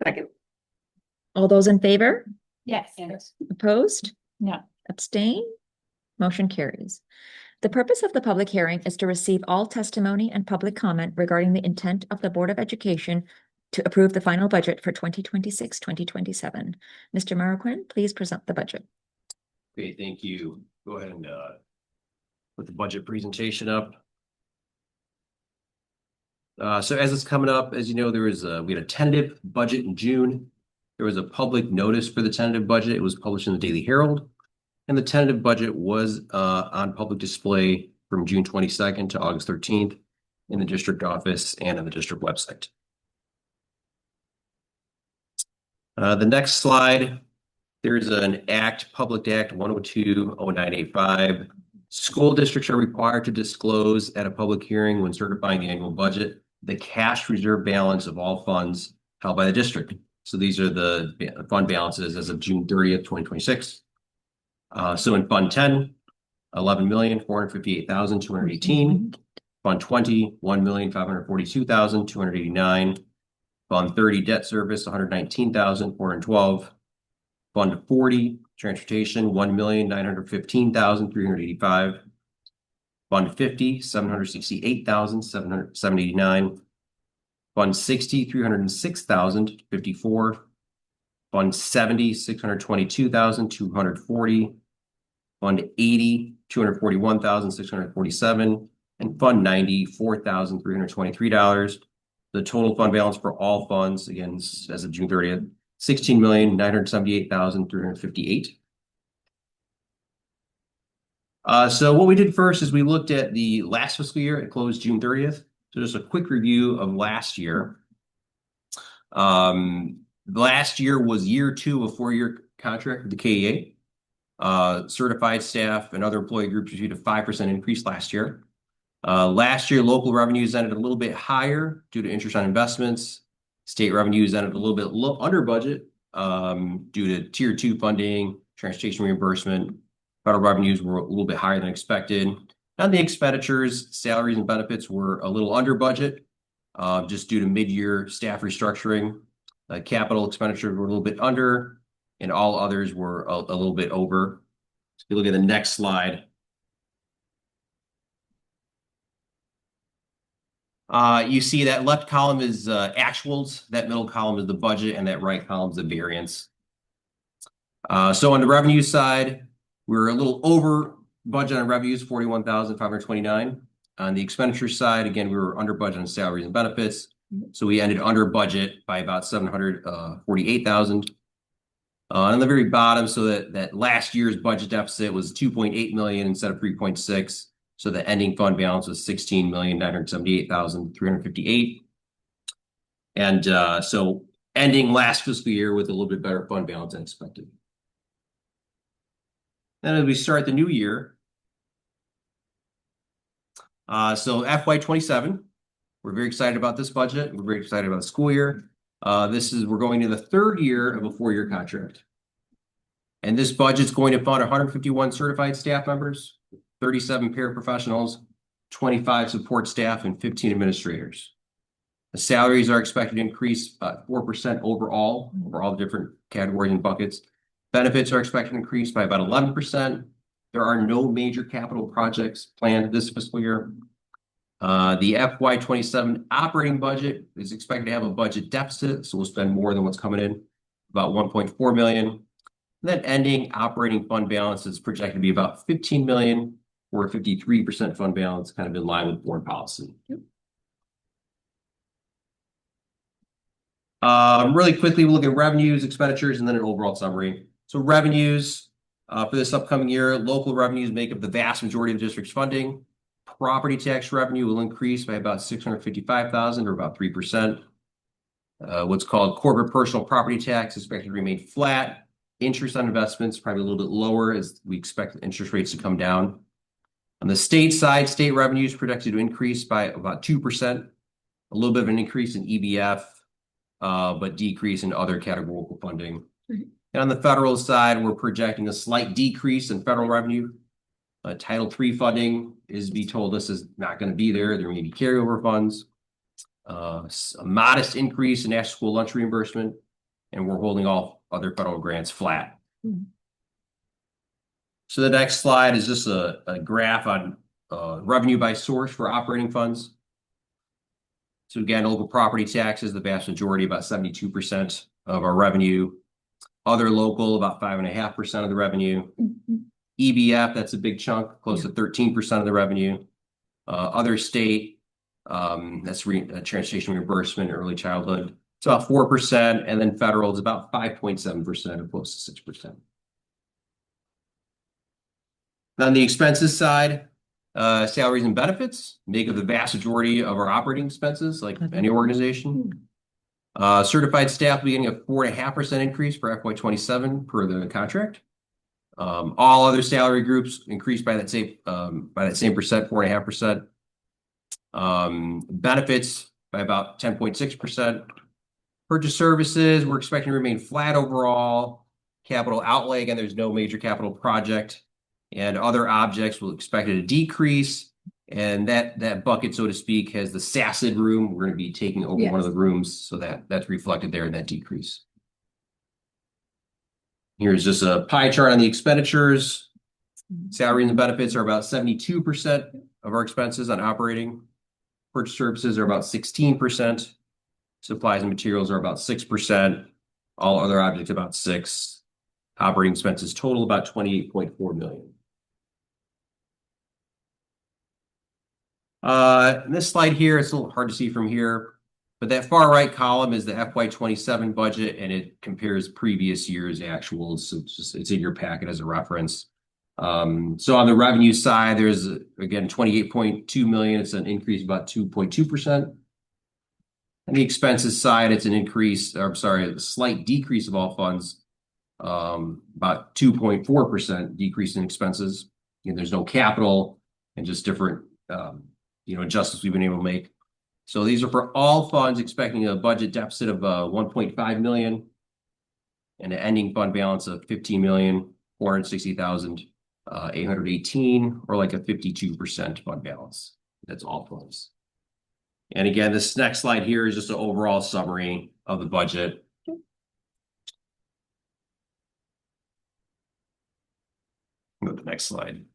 Second. All those in favor? Yes. Opposed? No. Abstain? Motion carries. The purpose of the public hearing is to receive all testimony and public comment regarding the intent of the Board of Education to approve the final budget for 2026-2027. Mr. Marroquin, please present the budget. Okay, thank you. Go ahead and put the budget presentation up. So as it's coming up, as you know, we had a tentative budget in June. There was a public notice for the tentative budget. It was published in the Daily Herald. And the tentative budget was on public display from June 22nd to August 13th in the district office and on the district website. The next slide, there's an act, Public Act 102-0985. School districts are required to disclose at a public hearing when certifying the annual budget the cash reserve balance of all funds held by the district. So these are the fund balances as of June 30th, 2026. So in Fund 10, 11,458,218. Fund 20, 1,542,289. Fund 30, debt service, 119,412. Fund 40, transportation, 1,915,385. Fund 50, 768,789. Fund 60, 306,054. Fund 70, 622,240. Fund 80, 241,647. And Fund 90, $4,323. The total fund balance for all funds, again, as of June 30th, $16,978,358. So what we did first is we looked at the last fiscal year. It closed June 30th. So just a quick review of last year. Last year was year 2 of a 4-year contract with the KEA. Certified staff and other employee groups received a 5% increase last year. Last year, local revenues ended a little bit higher due to interest on investments. State revenues ended a little bit under budget due to Tier 2 funding, transportation reimbursement. Federal revenues were a little bit higher than expected. On the expenditures, salaries and benefits were a little under budget just due to mid-year staff restructuring. Capital expenditures were a little bit under, and all others were a little bit over. So if you look at the next slide, you see that left column is actuals, that middle column is the budget, and that right column is the variance. So on the revenue side, we're a little over budget on revenues, 41,529. On the expenditure side, again, we were under budget on salaries and benefits. So we ended under budget by about 748,000. On the very bottom, so that last year's budget deficit was 2.8 million instead of 3.6. So the ending fund balance was 16,978,358. And so ending last fiscal year with a little bit better fund balance than expected. Then as we start the new year, so FY27, we're very excited about this budget. We're very excited about the school year. We're going into the 3rd year of a 4-year contract. And this budget's going to fund 151 certified staff members, 37 paraprofessionals, 25 support staff, and 15 administrators. The salaries are expected to increase 4% overall over all the different categories and buckets. Benefits are expected to increase by about 11%. There are no major capital projects planned this fiscal year. The FY27 operating budget is expected to have a budget deficit, so we'll spend more than what's coming in, about 1.4 million. And then ending operating fund balance is projected to be about 15 million, or a 53% fund balance, kind of in line with board policy. Yep. Really quickly, we'll look at revenues, expenditures, and then an overall summary. So revenues for this upcoming year, local revenues make up the vast majority of the district's funding. Property tax revenue will increase by about 655,000, or about 3%. What's called corporate personal property tax is expected to remain flat. Interest on investments probably a little bit lower as we expect interest rates to come down. On the state side, state revenues projected to increase by about 2%. A little bit of an increase in EBF, but decrease in other categorical funding. And on the federal side, we're projecting a slight decrease in federal revenue. Title III funding told us is not going to be there. There may be carryover funds. A modest increase in after-school lunch reimbursement. and we're holding all other federal grants flat. Hmm. So the next slide is just a graph on revenue by source for operating funds. So again, local property taxes, the vast majority, about 72% of our revenue. Other local, about 5.5% of the revenue. EBF, that's a big chunk, close to 13% of the revenue. Other state, that's transportation reimbursement, early childhood. It's about 4%, and then federal is about 5.7%, or close to 6%. On the expenses side, salaries and benefits make up the vast majority of our operating expenses, like any organization. Certified staff will be getting a 4.5% increase for FY27 per the contract. All other salary groups increased by that same percent, 4.5%. Benefits by about 10.6%. Purchase services, we're expecting to remain flat overall. Capital outlay, again, there's no major capital project. And other objects will expect it to decrease. And that bucket, so to speak, has the SACID room. We're going to be taking over one of the rooms, so that's reflected there in that decrease. Here's just a pie chart on the expenditures. Salaries and benefits are about 72% of our expenses on operating. Purchase services are about 16%. Supplies and materials are about 6%. All other objects about 6%. Operating expenses total about $28.4 million. This slide here, it's a little hard to see from here, but that far right column is the FY27 budget, and it compares previous year's actuals. So it's in your packet as a reference. So on the revenue side, there's again $28.2 million. It's an increase of about 2.2%. On the expenses side, it's a slight decrease of all funds, about 2.4% decrease in expenses. And there's no capital and just different adjustments we've been able to make. So these are for all funds, expecting a budget deficit of 1.5 million and an ending fund balance of 15,460,818, or like a 52% fund balance. That's all funds. And again, this next slide here is just an overall summary of the budget. Go to the next slide.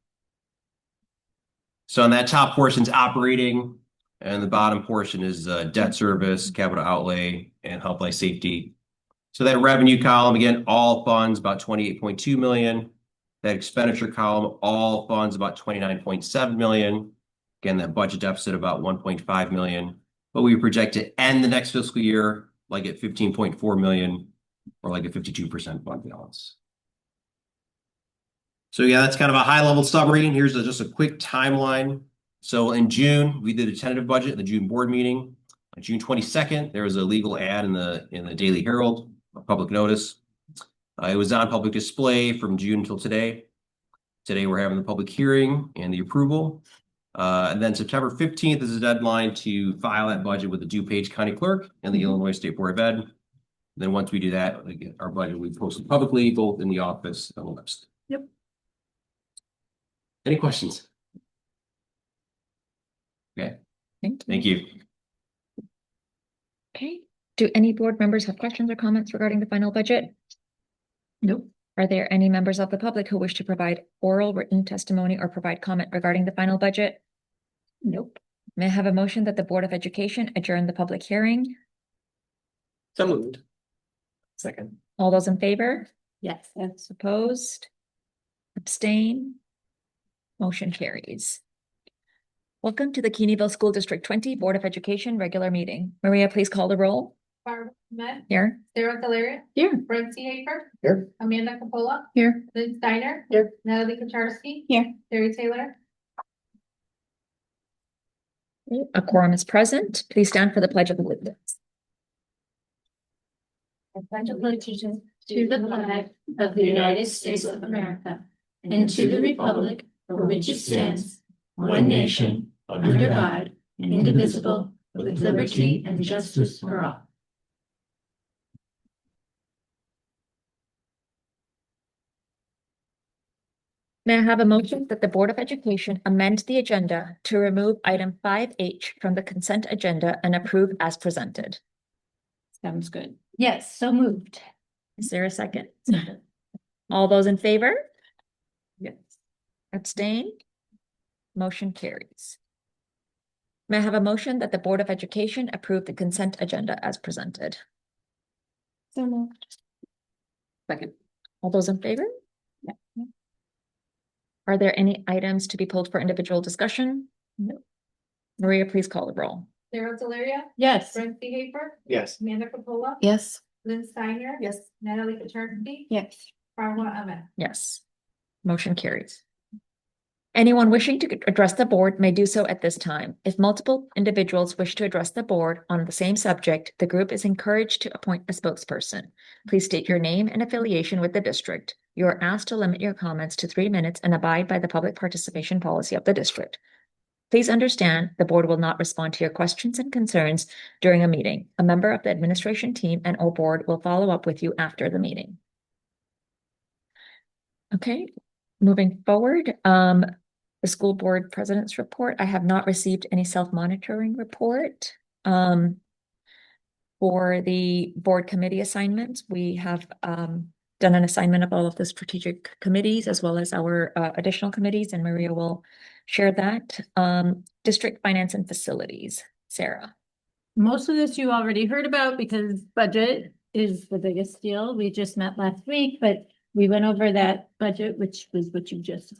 So on that top portion is operating, and the bottom portion is debt service, capital outlay, and health, life, safety. So that revenue column, again, all funds, about 28.2 million. That expenditure column, all funds, about 29.7 million. Again, that budget deficit about 1.5 million. But we project to end the next fiscal year like at 15.4 million, or like a 52% fund balance. So yeah, that's kind of a high-level summary. Here's just a quick timeline. So in June, we did a tentative budget at the June board meeting. On June 22nd, there was a legal ad in the Daily Herald, a public notice. It was on public display from June until today. Today, we're having the public hearing and the approval. And then September 15th is the deadline to file that budget with the DuPage County Clerk and the Illinois State Board of Ed. And then once we do that, our budget will be posted publicly, both in the office and on the website. Yep. Any questions? Okay. Thank you. Okay. Do any board members have questions or comments regarding the final budget? Nope. Are there any members of the public who wish to provide oral written testimony or provide comment regarding the final budget? Nope. May I have a motion that the Board of Education adjourn the public hearing? So moved. Second. All those in favor? Yes. Yes. Opposed? Abstain? Motion carries. Welcome to the Keeneyville School District 20 Board of Education regular meeting. Maria, please call the roll. Barbara Schmidt, Here. Sarah Delaria, Here. Brent Hafer, Here. Amanda Capola, Here. Lynn Steiner, Here. Natalie Kacharski, Here. Terry Taylor. A quorum is present. Please stand for the Pledge of Allegiance. I pledge allegiance to the flag of the United States of America and to the republic for which it stands, one nation, under God, indivisible, with liberty and justice for all. May I have a motion that the Board of Education amend the agenda to remove item 5H from the consent agenda and approve as presented? Sounds good. Yes, so moved. Is there a second? All those in favor? Yes. Abstain? Motion carries. May I have a motion that the Board of Education approve the consent agenda as presented? So moved. Second. All those in favor? Are there any items to be pulled for individual discussion? No. Maria, please call the roll. Sarah Delaria, Yes. Brent Hafer, Yes. Amanda Capola. Yes. Lynn Steiner. Yes. Natalie Kachasik. Yes. Farwa Ahmed. Yes. Motion carries. Anyone wishing to address the board may do so at this time. If multiple individuals wish to address the board on the same subject, the group is encouraged to appoint a spokesperson. Please state your name and affiliation with the district. You are asked to limit your comments to 3 minutes and abide by the public participation policy of the district. Please understand, the board will not respond to your questions and concerns during a meeting. A member of the administration team and or board will follow up with you after the meeting. Okay, moving forward, the school board president's report. I have not received any self-monitoring report. For the board committee assignments, we have done an assignment of all of the strategic committees as well as our additional committees, and Maria will share that. District finance and facilities, Sarah. Most of this you already heard about because budget is the biggest deal. We just met last week, but we went over that budget, which was what you just,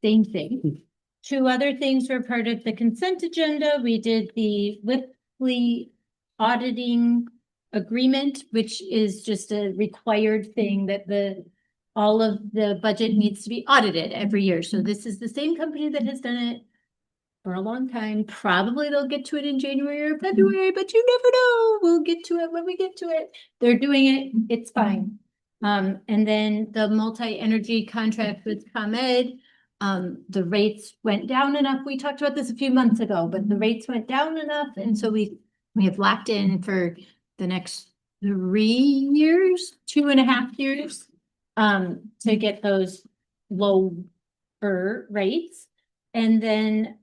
same thing. 2 other things were part of the consent agenda. We did the weekly auditing agreement, which is just a required thing that all of the budget needs to be audited every year. So this is the same company that has done it for a long time. Probably they'll get to it in January or February, but you never know. We'll get to it when we get to it. They're doing it. It's fine. And then the multi-energy contract with ComEd, the rates went down enough. We talked about this a few months ago, but the rates went down enough. And so we have locked in for the next 3 years, 2.5 years, to get those lower rates. And then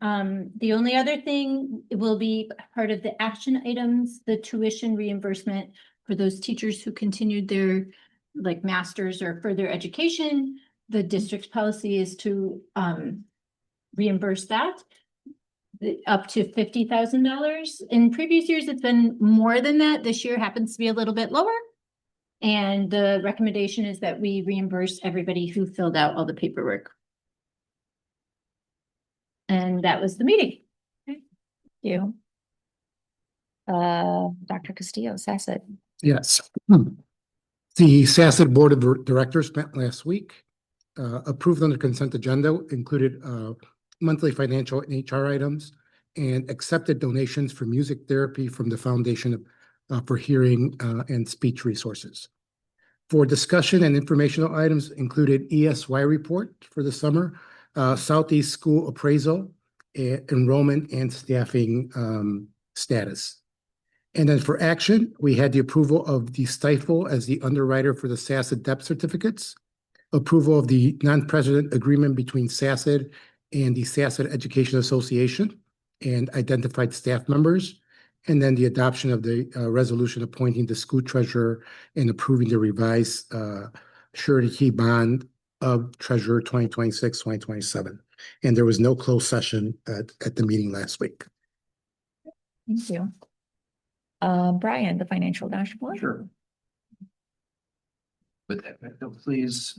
the only other thing will be part of the action items, the tuition reimbursement for those teachers who continued their master's or further education. The district's policy is to reimburse that up to $50,000. In previous years, it's been more than that. This year happens to be a little bit lower. And the recommendation is that we reimburse everybody who filled out all the paperwork. And that was the meeting. Thank you. Dr. Castillo, SACID. Yes. The SACID Board of Directors met last week, approved on the consent agenda, included monthly financial and HR items, and accepted donations for music therapy from the Foundation for Hearing and Speech Resources. For discussion and informational items included ESY report for the summer, Southeast School appraisal, enrollment and staffing status. And then for action, we had the approval of the Stifel as the underwriter for the SACID depth certificates, approval of the non-president agreement between SACID and the SACID Education Association and identified staff members, and then the adoption of the resolution appointing the school treasurer and approving the revised surety key bond of treasurer 2026-2027. And there was no closed session at the meeting last week. Thank you. Brian, the financial dashboard. Sure. With that, please.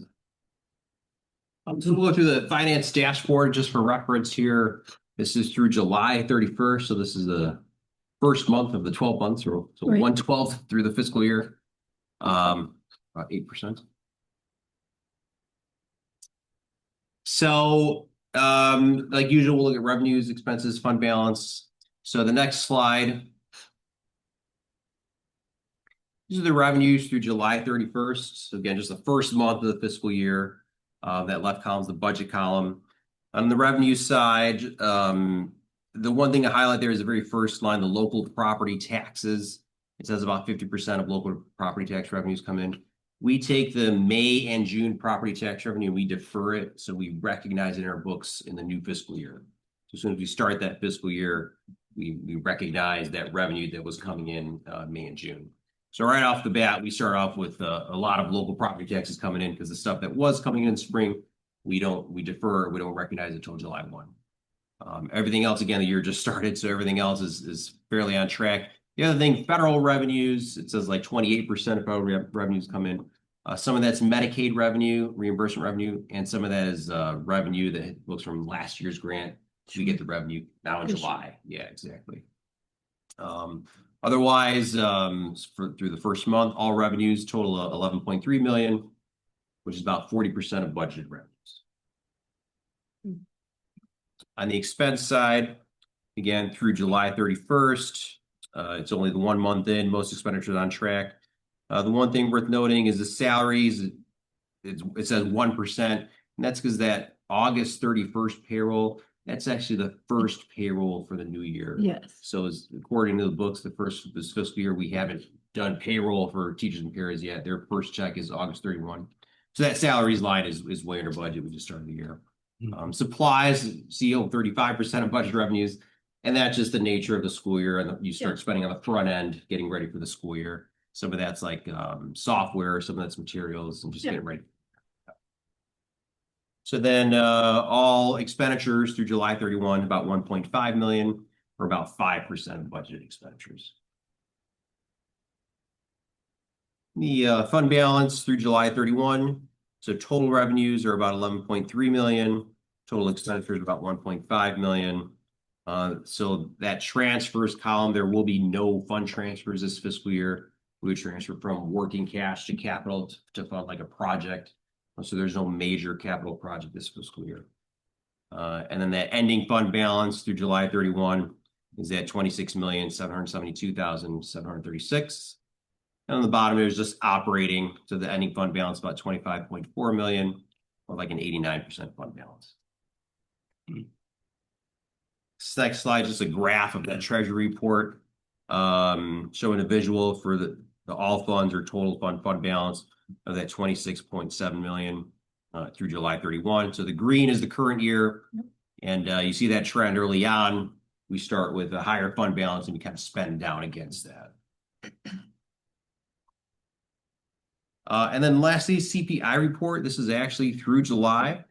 So we'll go through the finance dashboard just for reference here. This is through July 31st. So this is the first month of the 12 months, or so Right. 1/12 through the fiscal year. About 8%. So like usual, we'll look at revenues, expenses, fund balance. So the next slide. These are the revenues through July 31st. So again, just the first month of the fiscal year. That left column is the budget column. On the revenue side, the one thing to highlight there is the very first line, the local property taxes. It says about 50% of local property tax revenues come in. We take the May and June property tax revenue and we defer it. So we recognize it in our books in the new fiscal year. So as soon as we start that fiscal year, we recognize that revenue that was coming in May and June. So right off the bat, we start off with a lot of local property taxes coming in because the stuff that was coming in spring, we defer, we don't recognize it until July 1. Everything else, again, the year just started, so everything else is fairly on track. The other thing, federal revenues, it says like 28% of federal revenues come in. Some of that's Medicaid revenue, reimbursement revenue, and some of that is revenue that looks from last year's grant. We get the revenue now in July. Yeah, exactly. Otherwise, through the first month, all revenues total of 11.3 million, which is about 40% of budgeted revenues. On the expense side, again, through July 31st, it's only the 1 month in, most expenditures on track. The one thing worth noting is the salaries, it says 1%, and that's because that August 31st payroll, that's actually the first payroll for the new year. Yes. So as according to the books, this fiscal year, we haven't done payroll for teachers and paras yet. Their first check is August 31. So that salaries line is way under budget. We just started the year. Supplies, CO 35% of budget revenues, and that's just the nature of the school year. And you start spending on the front end, getting ready for the school year. Some of that's like software, some of that's materials, and just getting ready. So then all expenditures through July 31, about 1.5 million, or about 5% of budget expenditures. The fund balance through July 31. So total revenues are about 11.3 million. Total expenditures about 1.5 million. So that transfers column, there will be no fund transfers this fiscal year. We would transfer from working cash to capital to fund like a project. So there's no major capital project this fiscal year. And then that ending fund balance through July 31 is at 26,772,736. And on the bottom, there's just operating. So the ending fund balance about 25.4 million, or like an 89% fund balance. This next slide is just a graph of that treasury report, showing a visual for the all funds or total fund balance of that 26.7 million through July 31. So the green is the current year. And you see that trend early on. We start with a higher fund balance and we kind of spend down against that. And then lastly, CPI report. This is actually through July.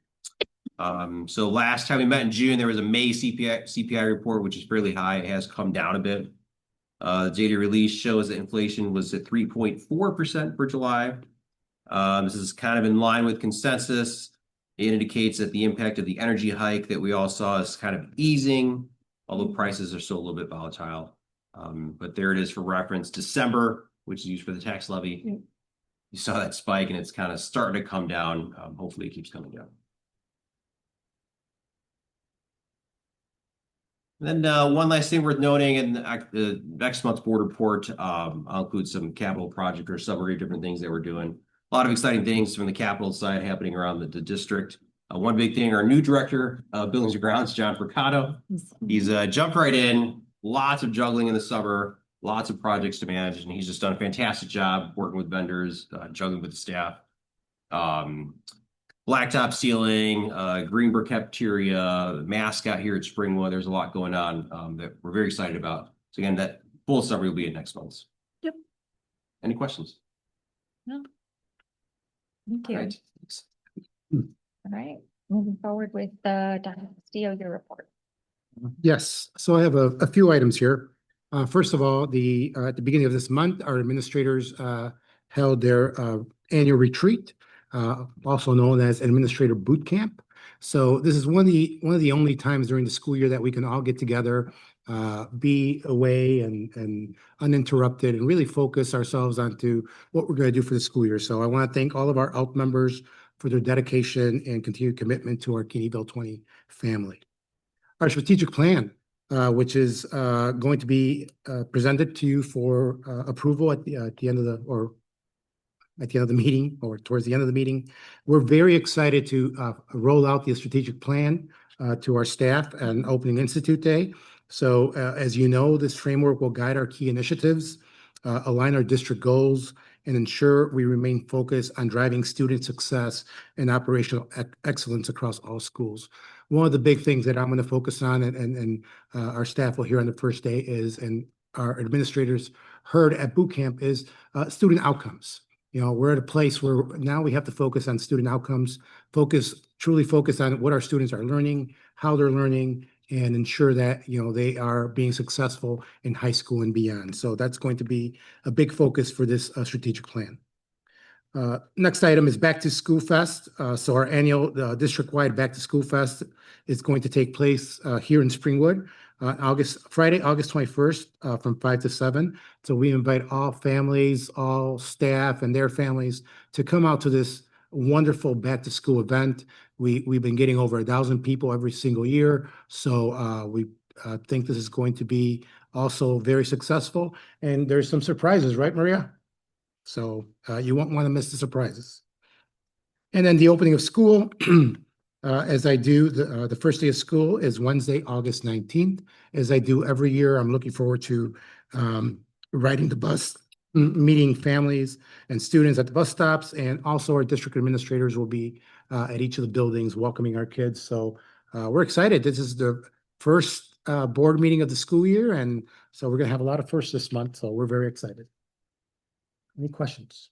So last time we met in June, there was a May CPI report, which is fairly high. It has come down a bit. The data release shows that inflation was at 3.4% for July. This is kind of in line with consensus. It indicates that the impact of the energy hike that we all saw is kind of easing, although prices are still a little bit volatile. But there it is for reference. December, which is used for the tax levy. You saw that spike and it's kind of starting to come down. Hopefully it keeps coming down. And then one last thing worth noting in the next month's board report, I'll include some capital project or summary of different things that we're doing. A lot of exciting things from the capital side happening around the district. One big thing, our new director of Buildings and Grounds, John Percato. He's jumped right in, lots of juggling in the summer, lots of projects to manage, and he's just done a fantastic job working with vendors, juggling with the staff. Blacktop ceiling, Greenberg cafeteria, mascot here at Springwood. There's a lot going on that we're very excited about. So again, that full summary will be in next month's. Yep. Any questions? No. Thank you. All right. Thanks. All right, moving forward with Dr. Castillo, your report. Yes, so I have a few items here. First of all, at the beginning of this month, our administrators held their annual retreat, also known as Administrator Boot Camp. So this is one of the only times during the school year that we can all get together, be away and uninterrupted, and really focus ourselves onto what we're going to do for the school year. So I want to thank all of our ALT members for their dedication and continued commitment to our Kidney Bill 20 family. Our strategic plan, which is going to be presented to you for approval at the end of the meeting or towards the end of the meeting. We're very excited to roll out the strategic plan to our staff on Opening Institute Day. So as you know, this framework will guide our key initiatives, align our district goals, and ensure we remain focused on driving student success and operational excellence across all schools. One of the big things that I'm going to focus on and our staff will hear on the first day is, and our administrators heard at boot camp is student outcomes. You know, we're at a place where now we have to focus on student outcomes, truly focus on what our students are learning, how they're learning, and ensure that, you know, they are being successful in high school and beyond. So that's going to be a big focus for this strategic plan. Next item is Back to School Fest. So our annual district-wide Back to School Fest is going to take place here in Springwood, Friday, August 21st, from 5 to 7. So we invite all families, all staff and their families to come out to this wonderful Back to School event. We've been getting over 1,000 people every single year. So we think this is going to be also very successful. And there's some surprises, right, Maria? So you won't want to miss the surprises. And then the opening of school, as I do, the first day of school is Wednesday, August 19th. As I do every year, I'm looking forward to riding the bus, meeting families and students at the bus stops, and also our district administrators will be at each of the buildings welcoming our kids. So we're excited. This is the first board meeting of the school year, and so we're going to have a lot of firsts this month. So we're very excited. Any questions?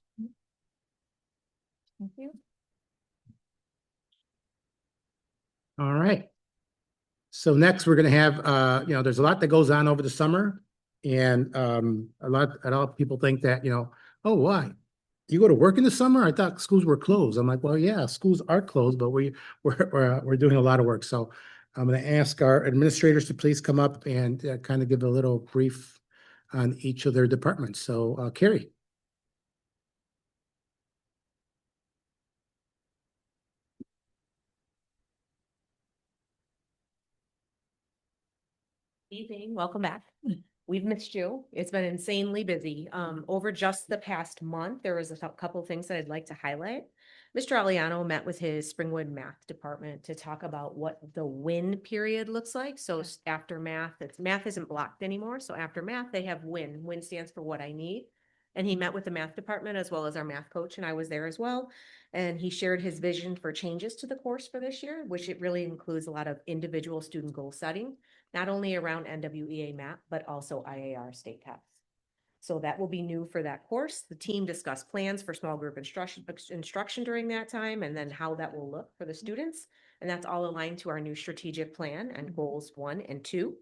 Thank you. All right. So next we're going to have, you know, there's a lot that goes on over the summer, and a lot of people think that, you know, oh, why? Do you go to work in the summer? I thought schools were closed. I'm like, well, yeah, schools are closed, but we're doing a lot of work. So I'm going to ask our administrators to please come up and kind of give a little brief on each of their departments. So Carrie. Evening, welcome back. We've missed you. It's been insanely busy. Over just the past month, there was a couple of things that I'd like to highlight. Mr. Aliano met with his Springwood math department to talk about what the win period looks like. So after math, math isn't blocked anymore. So after math, they have win. Win stands for what I need. And he met with the math department as well as our math coach, and I was there as well. And he shared his vision for changes to the course for this year, which it really includes a lot of individual student goal setting, not only around NWEA MAP, but also IAR state tests. So that will be new for that course. The team discussed plans for small group instruction during that time, and then how that will look for the students. And that's all aligned to our new strategic plan and goals 1 and 2.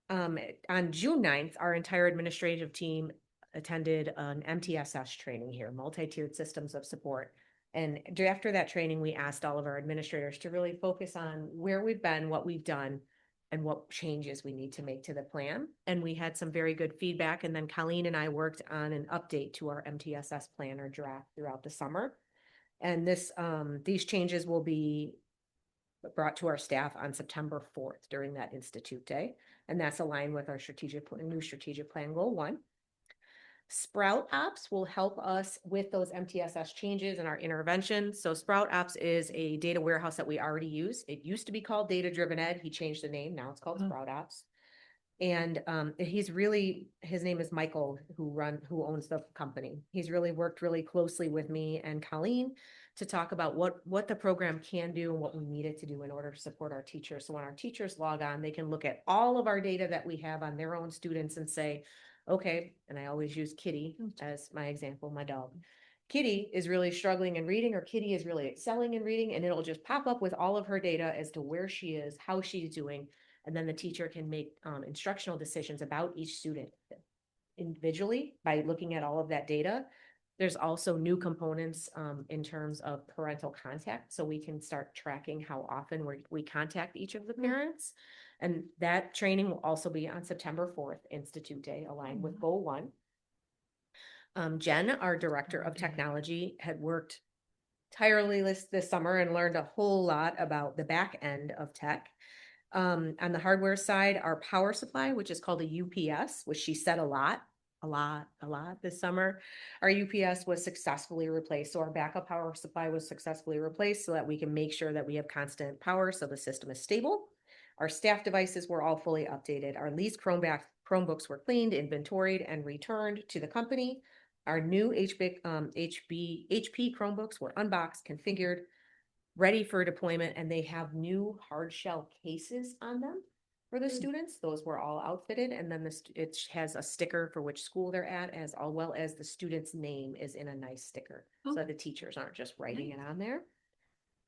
On June 9th, our entire administrative team attended an MTSS training here, multi-tiered systems of support. And after that training, we asked all of our administrators to really focus on where we've been, what we've done, and what changes we need to make to the plan. And we had some very good feedback. And then Colleen and I worked on an update to our MTSS plan or draft throughout the summer. And these changes will be brought to our staff on September 4th during that Institute Day. And that's aligned with our new strategic plan goal 1. Sprout Ops will help us with those MTSS changes and our intervention. So Sprout Ops is a data warehouse that we already use. It used to be called Data Driven Ed. He changed the name. Now it's called Sprout Ops. And his name is Michael, who owns the company. He's really worked really closely with me and Colleen to talk about what the program can do and what we need it to do in order to support our teachers. So when our teachers log on, they can look at all of our data that we have on their own students and say, okay, and I always use Kitty as my example, my dog. Kitty is really struggling in reading, or Kitty is really excelling in reading, and it'll just pop up with all of her data as to where she is, how she's doing, and then the teacher can make instructional decisions about each student individually by looking at all of that data. There's also new components in terms of parental contact, so we can start tracking how often we contact each of the parents. And that training will also be on September 4th, Institute Day, aligned with Goal 1. Jen, our director of technology, had worked tirelessly this summer and learned a whole lot about the back end of tech. On the hardware side, our power supply, which is called a UPS, which she said a lot this summer, our UPS was successfully replaced. So our backup power supply was successfully replaced so that we can make sure that we have constant power so the system is stable. Our staff devices were all fully updated. Our leased Chromebooks were cleaned, inventoried, and returned to the company. Our new HP Chromebooks were unboxed, configured, ready for deployment, and they have new hard shell cases on them for the students. Those were all outfitted, and then it has a sticker for which school they're at, as well as the student's name is in a nice sticker. So that the teachers aren't just writing it on there.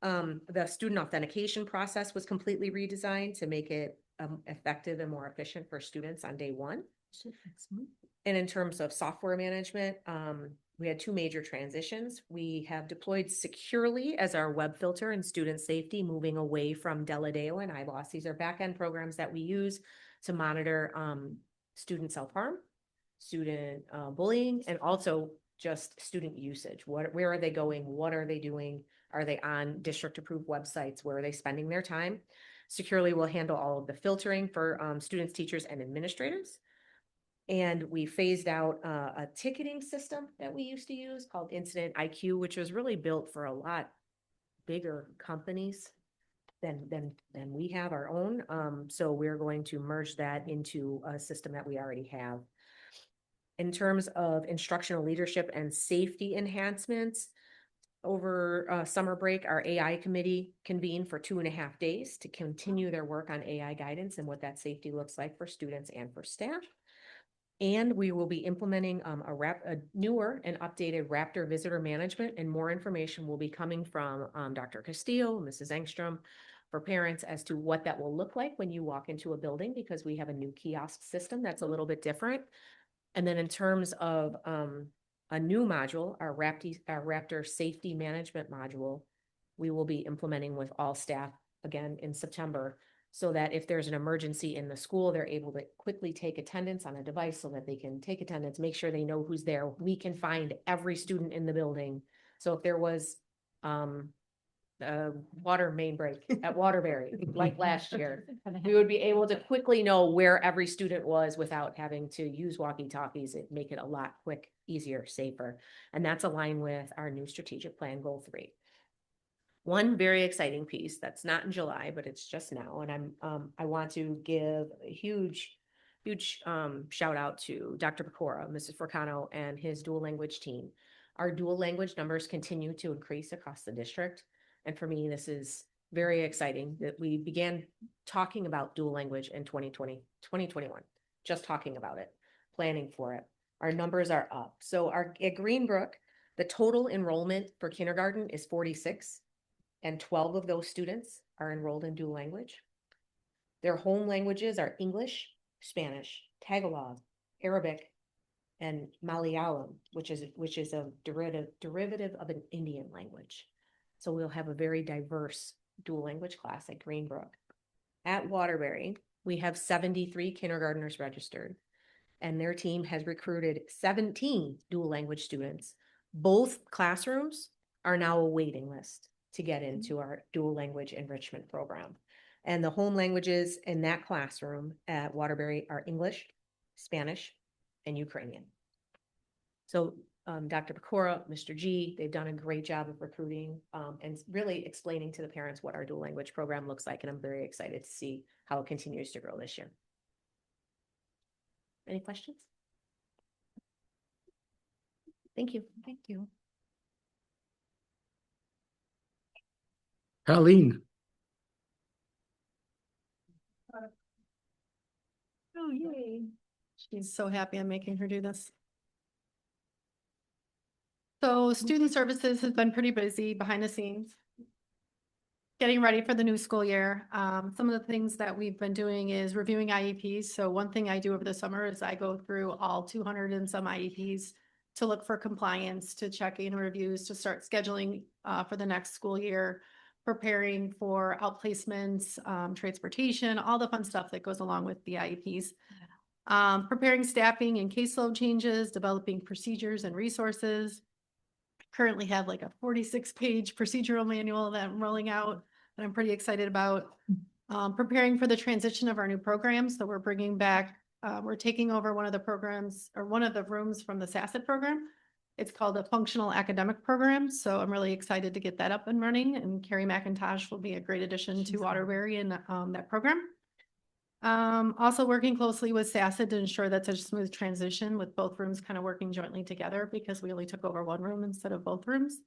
The student authentication process was completely redesigned to make it effective and more efficient for students on day one. And in terms of software management, we had two major transitions. We have deployed Securely as our web filter and student safety, moving away from Deladeo and iBoss. These are back-end programs that we use to monitor student self-harm, student bullying, and also just student usage. Where are they going? What are they doing? Are they on district-approved websites? Where are they spending their time? Securely will handle all of the filtering for students, teachers, and administrators. And we phased out a ticketing system that we used to use called Incident IQ, which was really built for a lot bigger companies than we have our own. So we're going to merge that into a system that we already have. In terms of instructional leadership and safety enhancements, over summer break, our AI committee convened for 2.5 days to continue their work on AI guidance and what that safety looks like for students and for staff. And we will be implementing a newer and updated Raptor visitor management, and more information will be coming from Dr. Castillo, Mrs. Engstrom, for parents as to what that will look like when you walk into a building, because we have a new kiosk system that's a little bit different. And then in terms of a new module, our Raptor safety management module, we will be implementing with all staff again in September, so that if there's an emergency in the school, they're able to quickly take attendance on a device so that they can take attendance, make sure they know who's there. We can find every student in the building. So if there was a water main break at Waterbury, like last year, we would be able to quickly know where every student was without having to use walkie-talkies. It make it a lot easier, safer. And that's aligned with our new strategic plan, goal 3. One very exciting piece that's not in July, but it's just now, and I want to give a huge shout out to Dr. Pecora, Mrs. Forcano, and his dual language team. Our dual language numbers continue to increase across the district, and for me, this is very exciting that we began talking about dual language in 2021, just talking about it, planning for it. Our numbers are up. So at Greenbrook, the total enrollment for kindergarten is 46. And 12 of those students are enrolled in dual language. Their home languages are English, Spanish, Tagalog, Arabic, and Malayalam, which is a derivative of an Indian language. So we'll have a very diverse dual language class at Greenbrook. At Waterbury, we have 73 kindergartners registered, and their team has recruited 17 dual language students. Both classrooms are now a waiting list to get into our dual language enrichment program. And the home languages in that classroom at Waterbury are English, Spanish, and Ukrainian. So Dr. Pecora, Mr. G, they've done a great job of recruiting and really explaining to the parents what our dual language program looks like. And I'm very excited to see how it continues to grow this year. Any questions? Thank you. Thank you. Colleen. Oh, yay. She's so happy I'm making her do this. So student services has been pretty busy behind the scenes, getting ready for the new school year. Some of the things that we've been doing is reviewing IEPs. So one thing I do over the summer is I go through all 200 and some IEPs to look for compliance, to check in reviews, to start scheduling for the next school year, preparing for outplacements, transportation, all the fun stuff that goes along with the IEPs. Preparing staffing and caseload changes, developing procedures and resources. Currently have like a 46-page procedural manual that I'm rolling out that I'm pretty excited about. Preparing for the transition of our new programs. So we're bringing back, we're taking over one of the programs or one of the rooms from the SACIT program. It's called a functional academic program. So I'm really excited to get that up and running, and Carrie McIntosh will be a great addition to Waterbury in that program. Also working closely with SACIT to ensure that's a smooth transition with both rooms kind of working jointly together, because we only took over one room instead of both rooms.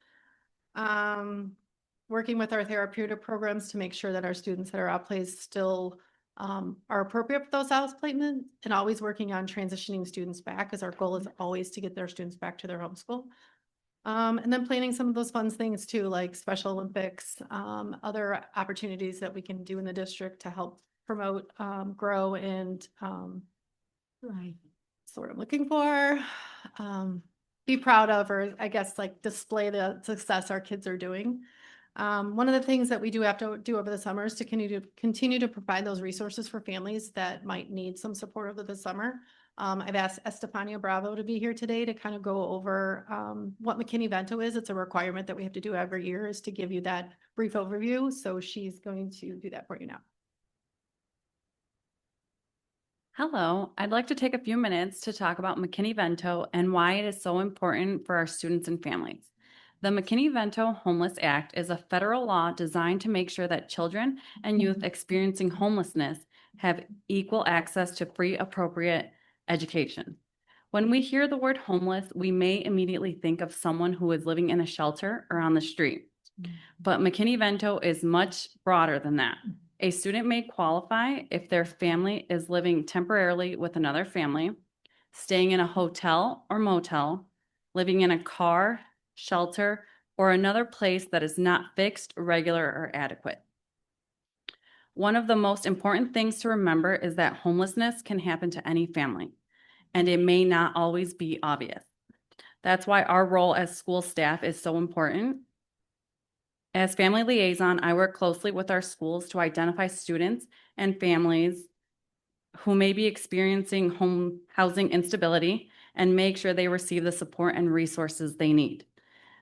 Working with our therapeutic programs to make sure that our students that are outplaced still are appropriate for those house placements, and always working on transitioning students back, because our goal is always to get their students back to their homeschool. And then planning some of those fun things too, like Special Olympics, other opportunities that we can do in the district to help promote, grow, and that's what I'm looking for. Be proud of, or I guess like display the success our kids are doing. One of the things that we do have to do over the summer is to continue to provide those resources for families that might need some support over the summer. I've asked Estefania Bravo to be here today to kind of go over what McKinney-Vento is. It's a requirement that we have to do every year, is to give you that brief overview. So she's going to do that for you now. Hello, I'd like to take a few minutes to talk about McKinney-Vento and why it is so important for our students and families. The McKinney-Vento Homeless Act is a federal law designed to make sure that children and youth experiencing homelessness have equal access to free, appropriate education. When we hear the word homeless, we may immediately think of someone who is living in a shelter or on the street. But McKinney-Vento is much broader than that. A student may qualify if their family is living temporarily with another family, staying in a hotel or motel, living in a car, shelter, or another place that is not fixed, regular, or adequate. One of the most important things to remember is that homelessness can happen to any family, and it may not always be obvious. That's why our role as school staff is so important. As family liaison, I work closely with our schools to identify students and families who may be experiencing home housing instability and make sure they receive the support and resources they need.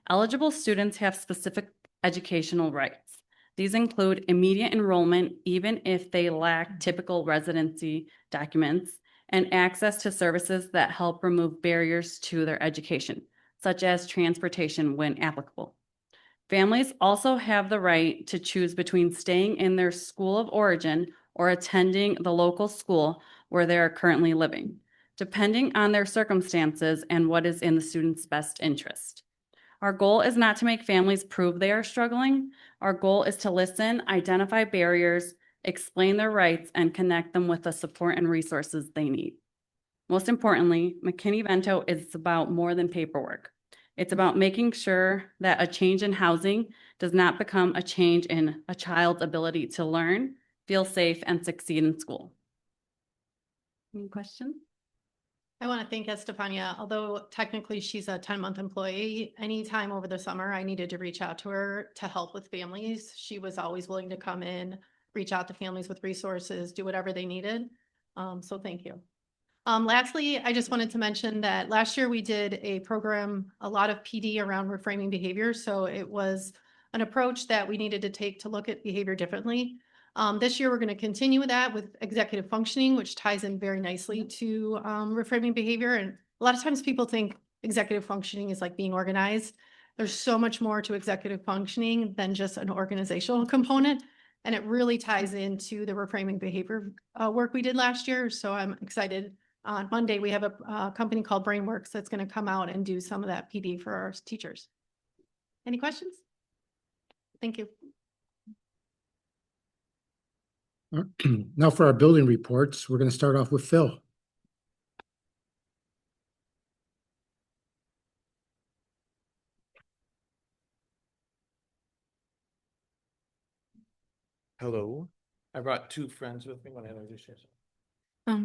Eligible students have specific educational rights. These include immediate enrollment, even if they lack typical residency documents, and access to services that help remove barriers to their education, such as transportation when applicable. Families also have the right to choose between staying in their school of origin or attending the local school where they are currently living, depending on their circumstances and what is in the student's best interest. Our goal is not to make families prove they are struggling. Our goal is to listen, identify barriers, explain their rights, and connect them with the support and resources they need. Most importantly, McKinney-Vento is about more than paperwork. It's about making sure that a change in housing does not become a change in a child's ability to learn, feel safe, and succeed in school. Any questions? I want to thank Estefania. Although technically she's a 10-month employee, anytime over the summer I needed to reach out to her to help with families, she was always willing to come in, reach out to families with resources, do whatever they needed. So thank you. Lastly, I just wanted to mention that last year we did a program, a lot of PD around reframing behavior. So it was an approach that we needed to take to look at behavior differently. This year, we're going to continue with that with executive functioning, which ties in very nicely to reframing behavior. And a lot of times people think executive functioning is like being organized. There's so much more to executive functioning than just an organizational component. And it really ties into the reframing behavior work we did last year. So I'm excited. On Monday, we have a company called Brainworks that's going to come out and do some of that PD for our teachers. Any questions? Thank you. Now for our building reports, we're going to start off with Phil. Hello, I brought two friends with me when I introduce yourself.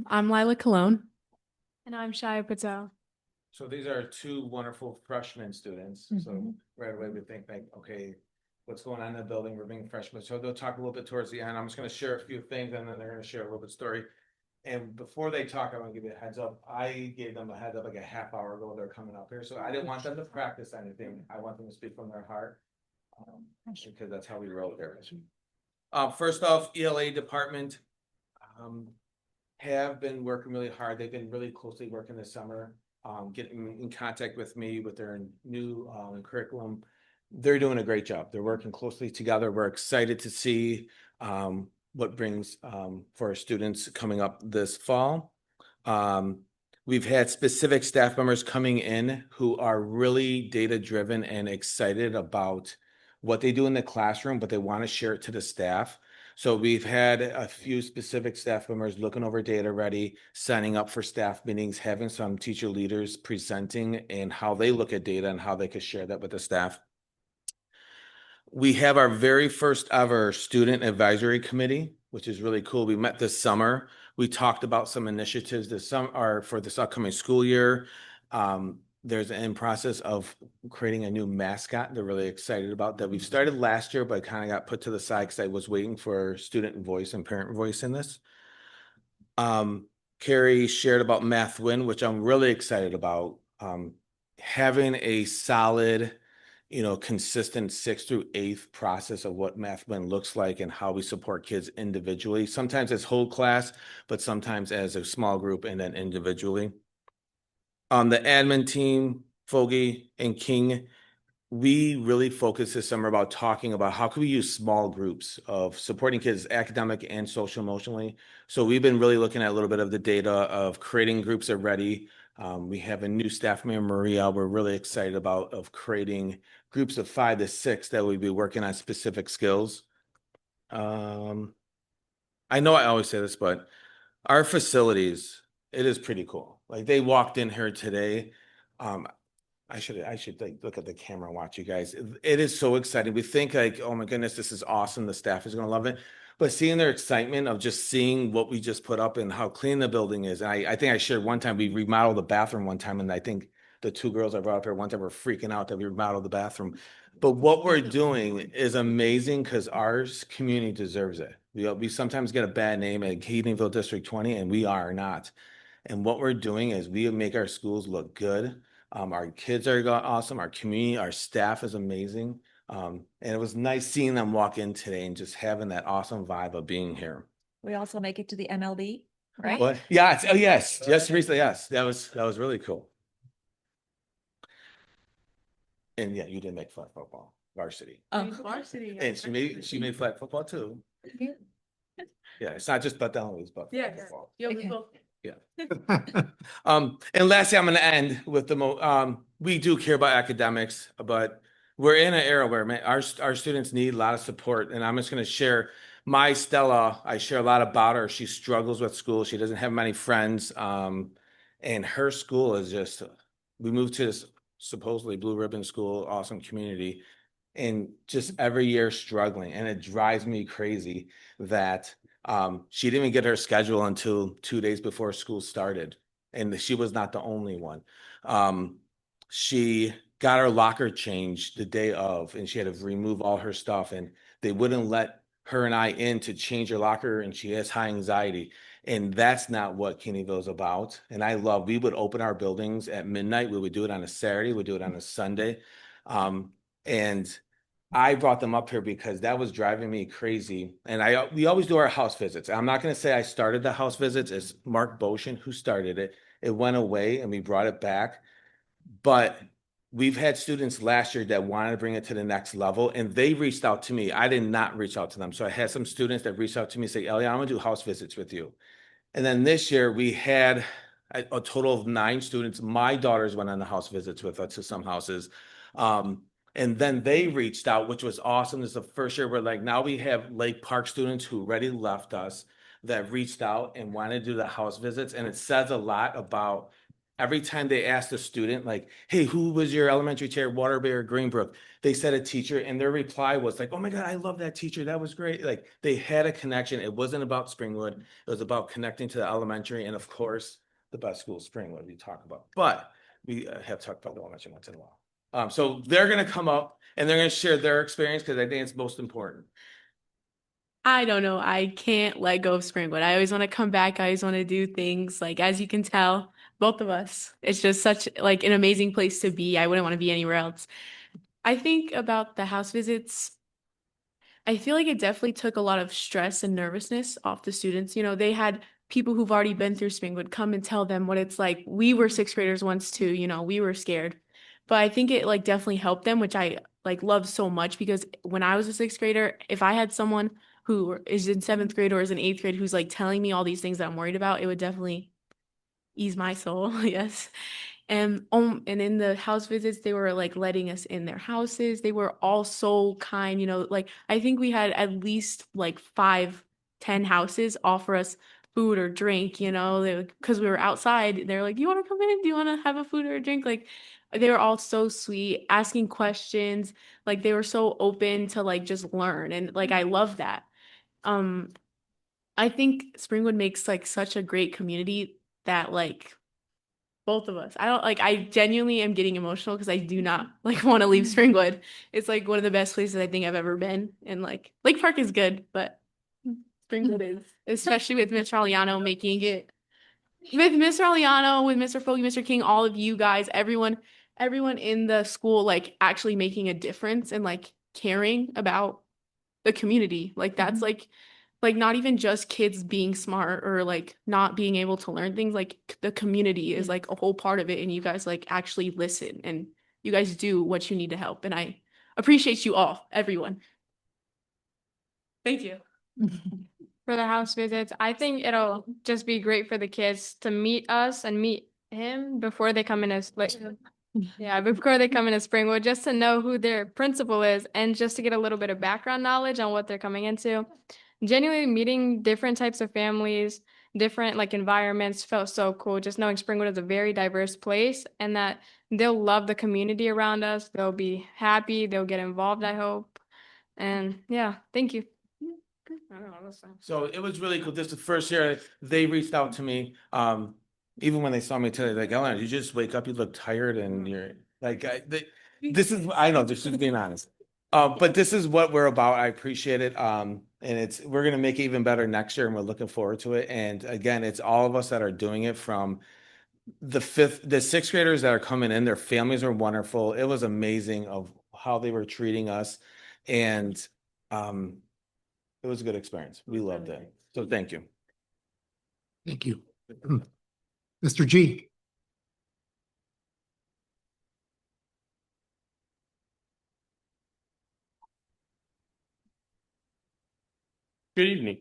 I'm Lila Cologne. And I'm Shia Patel. So these are two wonderful freshman students. So right away we think like, okay, what's going on in the building? We're being freshmen. So they'll talk a little bit towards the end. I'm just going to share a few things and then they're going to share a little bit of story. And before they talk, I want to give you a heads up. I gave them a heads up like a half hour ago. They're coming up here. So I didn't want them to practice anything. I want them to speak from their heart because that's how we roll here. First off, ELA department have been working really hard. They've been really closely working this summer, getting in contact with me with their new curriculum. They're doing a great job. They're working closely together. We're excited to see what brings for our students coming up this fall. We've had specific staff members coming in who are really data driven and excited about what they do in the classroom, but they want to share it to the staff. So we've had a few specific staff members looking over data already, signing up for staff meetings, having some teacher leaders presenting and how they look at data and how they could share that with the staff. We have our very first ever student advisory committee, which is really cool. We met this summer. We talked about some initiatives for this upcoming school year. There's in process of creating a new mascot they're really excited about that we've started last year, but kind of got put to the side because I was waiting for student voice and parent voice in this. Carrie shared about MathWin, which I'm really excited about. Having a solid, consistent 6th through 8th process of what MathWin looks like and how we support kids individually, sometimes as whole class, but sometimes as a small group and then individually. The admin team, Fogy and King, we really focused this summer about talking about how can we use small groups of supporting kids academic and social emotionally. So we've been really looking at a little bit of the data of creating groups already. We have a new staff member, Maria, we're really excited about of creating groups of 5 to 6 that we'd be working on specific skills. I know I always say this, but our facilities, it is pretty cool. Like they walked in here today. I should like look at the camera and watch you guys. It is so exciting. We think like, oh my goodness, this is awesome. The staff is going to love it. But seeing their excitement of just seeing what we just put up and how clean the building is. And I think I shared one time we remodeled the bathroom one time. And I think the 2 girls I brought up here one time were freaking out that we remodeled the bathroom. But what we're doing is amazing because our community deserves it. We sometimes get a bad name at Haydenville District 20 and we are not. And what we're doing is we make our schools look good. Our kids are awesome. Our community, our staff is amazing. And it was nice seeing them walk in today and just having that awesome vibe of being here. We also make it to the MLB, right? What? Yeah. Oh, yes. Just recently. Yes. That was really cool. And yeah, you did make flag football varsity. Varsity. And she made flag football too. Yeah. It's not just but down, it's but flag football. And lastly, I'm going to end with we do care about academics, but we're in an era where our students need a lot of support. And I'm just going to share my Stella. I share a lot about her. She struggles with school. She doesn't have many friends. And her school is just, we moved to this supposedly blue ribbon school, awesome community, and just every year struggling. And it drives me crazy that she didn't even get her schedule until 2 days before school started. And she was not the only one. She got her locker changed the day of, and she had to remove all her stuff, and they wouldn't let her and I in to change her locker, and she has high anxiety. And that's not what Kennyville is about. And we would open our buildings at midnight. We would do it on a Saturday. We'd do it on a Sunday. And I brought them up here because that was driving me crazy. And we always do our house visits. I'm not going to say I started the house visits. It's Mark Boshin who started it. It went away and we brought it back. But we've had students last year that wanted to bring it to the next level, and they reached out to me. I did not reach out to them. So I had some students that reached out to me and say, Elliot, I'm going to do house visits with you. And then this year we had a total of 9 students. My daughters went on the house visits with us to some houses. And then they reached out, which was awesome. This is the first year where now we have Lake Park students who already left us that reached out and wanted to do the house visits. And it says a lot about every time they asked a student, hey, who was your elementary chair, Waterbury or Greenbrook? They said a teacher, and their reply was oh my God, I love that teacher. That was great. They had a connection. It wasn't about Springwood. It was about connecting to the elementary. And of course, the best school is Springwood we talk about. But we have talked about the elementary once in a while. So they're going to come up and they're going to share their experience because I think it's most important. I don't know. I can't let go of Springwood. I always want to come back. I always want to do things. As you can tell, both of us, it's just such an amazing place to be. I wouldn't want to be anywhere else. I think about the house visits. I feel like it definitely took a lot of stress and nervousness off the students. They had people who've already been through Springwood come and tell them what it's like. We were 6th graders once too, we were scared. But I think it definitely helped them, which I love so much, because when I was a 6th grader, if I had someone who is in 7th grade or is in 8th grade who's telling me all these things that I'm worried about, it would definitely ease my soul. Yes. And in the house visits, they were like letting us in their houses. They were all so kind, like I think we had at least like 5-10 houses offer us food or drink, because we were outside. They're like, "Do you want to come in? Do you want to have a food or a drink?" Like they were all so sweet, asking questions. Like they were so open to like just learn. And like I love that. Um, I think Springwood makes like such a great community that like both of us. I genuinely am getting emotional because I do not like want to leave Springwood. It's like one of the best places I think I've ever been. And like Lake Park is good, but Springwood is, especially with Mr. Aliano making it with Mr. Aliano, with Mr. Foggy, Mr. King, all of you guys, everyone in the school like actually making a difference and like caring about the community. Like that's like not even just kids being smart or like not being able to learn things, like the community is like a whole part of it, and you guys like actually listen and you guys do what you need to help, and I appreciate you all, everyone. Thank you. For the house visits. I think it'll just be great for the kids to meet us and meet him before they come in as before they come into Springwood, just to know who their principal is and just to get a little bit of background knowledge on what they're coming into. Genuinely meeting different types of families, different like environments felt so cool. Just knowing Springwood is a very diverse place and that they'll love the community around us. They'll be happy. They'll get involved, I hope. And yeah, thank you. I don't know, that's fine. So it was really cool. This is the first year they reached out to me. Even when they saw me today, like, Ellen, you just wake up, you look tired, and you're like, I know, just being honest. But this is what we're about. I appreciate it. And we're gonna make it even better next year, and we're looking forward to it. And again, it's all of us that are doing it, from the sixth graders that are coming in. Their families are wonderful. It was amazing of how they were treating us, and it was a good experience. We loved it. So thank you. Thank you. Mr. G. Good evening.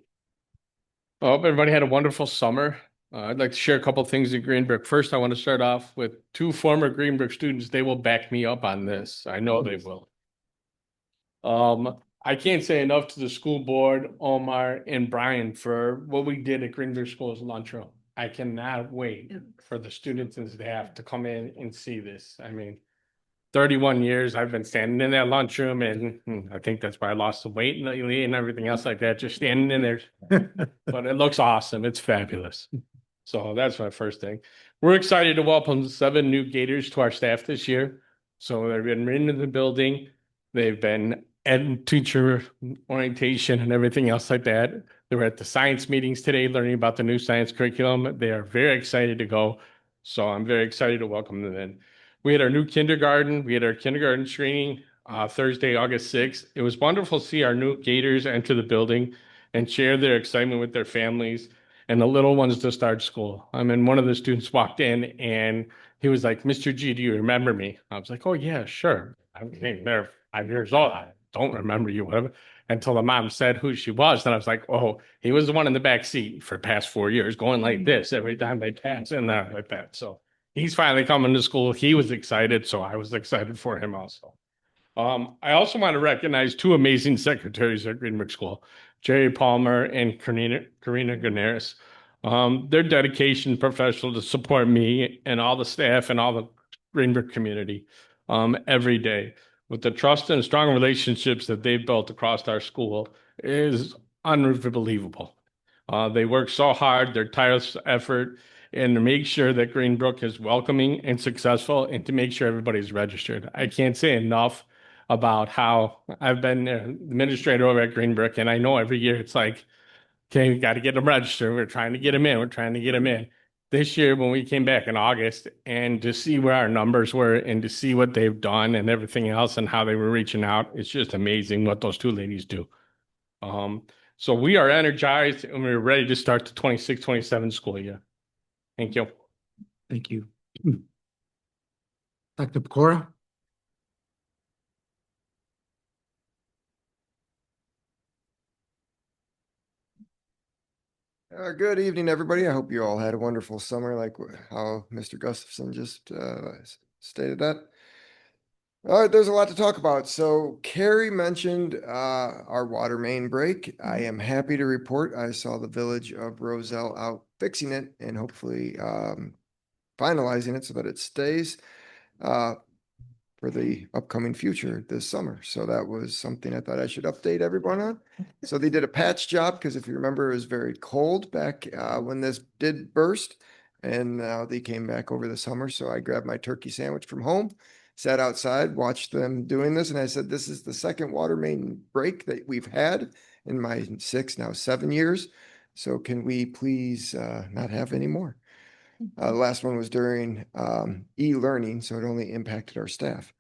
I hope everybody had a wonderful summer. I'd like to share a couple things in Greenbrook. First, I want to start off with 2 former Greenbrook students. They will back me up on this. I know they will. I can't say enough to the school board, Omar and Brian, for what we did at Greenbrook School's lunchroom. I cannot wait for the students and staff to come in and see this. I mean, 31 years I've been standing in that lunchroom, and I think that's why I lost the weight lately and everything else like that, just standing in there. But it looks awesome. It's fabulous. So that's my first thing. We're excited to welcome 7 new Gators to our staff this year. So they've been into the building. They've been at teacher orientation and everything else like that. They were at the science meetings today, learning about the new science curriculum. They are very excited to go. So I'm very excited to welcome them in. We had our new kindergarten. We had our kindergarten screening Thursday, August 6th. It was wonderful to see our new Gators enter the building and share their excitement with their families and the little ones to start school. I mean, one of the students walked in and he was like, "Mr. G, do you remember me?" I was like, "Oh yeah, sure. I mean, they're 5 years old. I don't remember you," whatever. Until the mom said who she was. Then I was like, "Oh, he was the one in the back seat for the past 4 years, going like this every time they pass in there like that." So he's finally coming to school. He was excited, so I was excited for him also. I also want to recognize 2 amazing secretaries at Greenbrook School, Jerry Palmer and Karina Ganaris. Their dedication, professional to support me and all the staff and all the Greenbrook community every day. With the trust and strong relationships that they've built across our school is unbelievable. They work so hard, their tireless effort, and to make sure that Greenbrook is welcoming and successful, and to make sure everybody's registered. I can't say enough about how I've been administrator over at Greenbrook, and I know every year it's like, okay, we got to get them registered. We're trying to get them in. We're trying to get them in. This year, when we came back in August, and to see where our numbers were and to see what they've done and everything else and how they were reaching out, it's just amazing what those 2 ladies do. So we are energized and we're ready to start the 26-27 school year. Thank you. Thank you. Dr. Pecora? Good evening, everybody. I hope you all had a wonderful summer, like how Mr. Gustafson just stated that. All right, there's a lot to talk about. So Carrie mentioned our water main break. I am happy to report I saw the village of Roselle out fixing it and hopefully finalizing it so that it stays for the upcoming future this summer. So that was something I thought I should update everyone on. So they did a patch job because if you remember, it was very cold back when this did burst. And now they came back over the summer. So I grabbed my turkey sandwich from home, sat outside, watched them doing this. And I said, this is the second water main break that we've had in my 6, now 7 years. So can we please not have any more? The last one was during e-learning, so it only impacted our staff.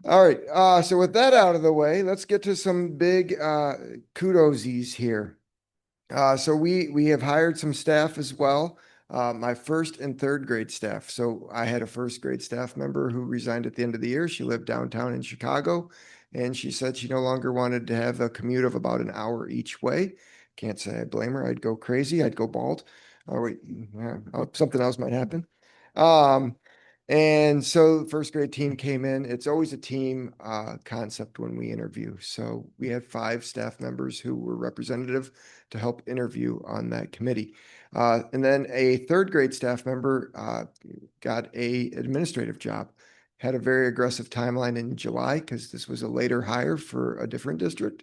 All right, so with that out of the way, let's get to some big kudosies here. So we have hired some staff as well. My first and third grade staff. So I had a first grade staff member who resigned at the end of the year. She lived downtown in Chicago, and she said she no longer wanted to have a commute of about an hour each way. Can't say I blame her. I'd go crazy. I'd go bald. Oh, wait, something else might happen. And so the first grade team came in. It's always a team concept when we interview. So we had 5 staff members who were representative to help interview on that committee. And then a third grade staff member got a administrative job. Had a very aggressive timeline in July because this was a later hire for a different district.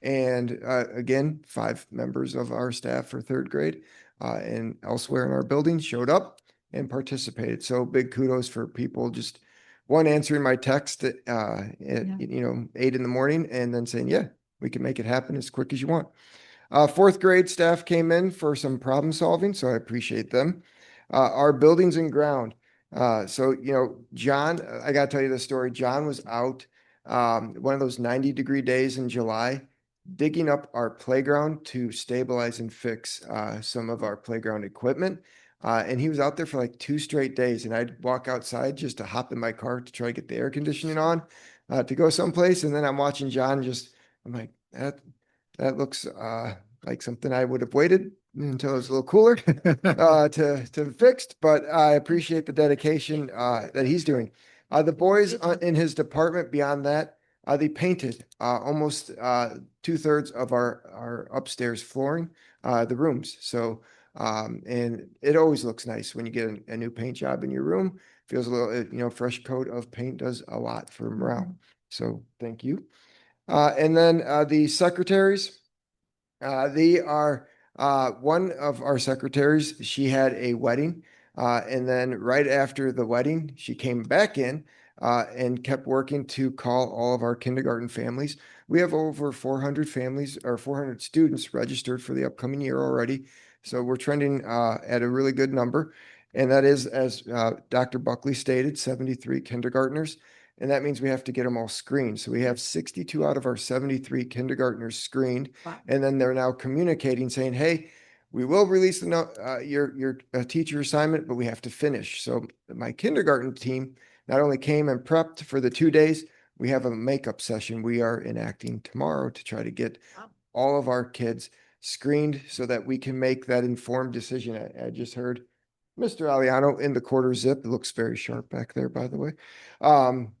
And again, 5 members of our staff for third grade and elsewhere in our building showed up and participated. So big kudos for people just one answering my text at 8 in the morning and then saying, yeah, we can make it happen as quick as you want. Fourth grade staff came in for some problem solving, so I appreciate them. Our buildings and ground. So, John, I got to tell you the story. John was out one of those 90-degree days in July, digging up our playground to stabilize and fix some of our playground equipment. And he was out there for like 2 straight days. And I'd walk outside just to hop in my car to try to get the air conditioning on to go someplace. And then I'm watching John I'm like, that looks like something I would have waited until it was a little cooler to fixed. But I appreciate the dedication that he's doing. The boys in his department beyond that, they painted almost 2/3 of our upstairs flooring, the rooms. So, and it always looks nice when you get a new paint job in your room. Feels a little, fresh coat of paint does a lot for morale. So thank you. And then the secretaries, they are one of our secretaries. She had a wedding. And then right after the wedding, she came back in and kept working to call all of our kindergarten families. We have over 400 families or 400 students registered for the upcoming year already. So we're trending at a really good number. And that is, as Dr. Buckley stated, 73 kindergartners. And that means we have to get them all screened. So we have 62 out of our 73 kindergartners screened. Wow. And then they're now communicating saying, hey, we will release your teacher assignment, but we have to finish. So my kindergarten team not only came and prepped for the 2 days, we have a makeup session we are enacting tomorrow to try to get all of our kids screened so that we can make that informed decision. I just heard Mr. Aliano in the quarter zip. It looks very sharp back there, by the way.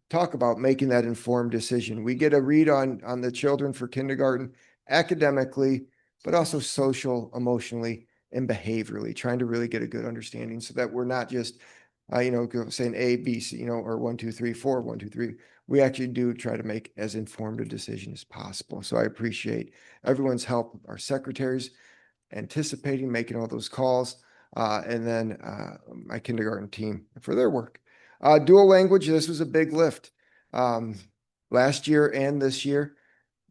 Talk about making that informed decision. We get a read on the children for kindergarten academically, but also social, emotionally, and behaviorally, trying to really get a good understanding so that we're not just, saying A, B, C, or 1, 2, 3, 4, 1, 2, 3. We actually do try to make as informed a decision as possible. So I appreciate everyone's help, our secretaries anticipating making all those calls, and then my kindergarten team for their work. Dual language, this was a big lift. Last year and this year,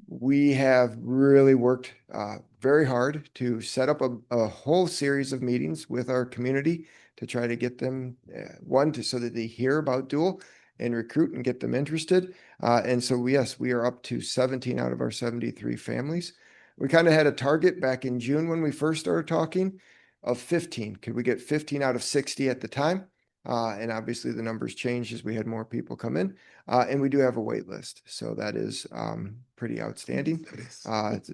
we have really worked very hard to set up a whole series of meetings with our community to try to get them, so that they hear about dual and recruit and get them interested. And so, yes, we are up to 17 out of our 73 families. We kind of had a target back in June when we first started talking of 15. Could we get 15 out of 60 at the time? And obviously the numbers changed as we had more people come in. And we do have a wait list. So that is pretty outstanding.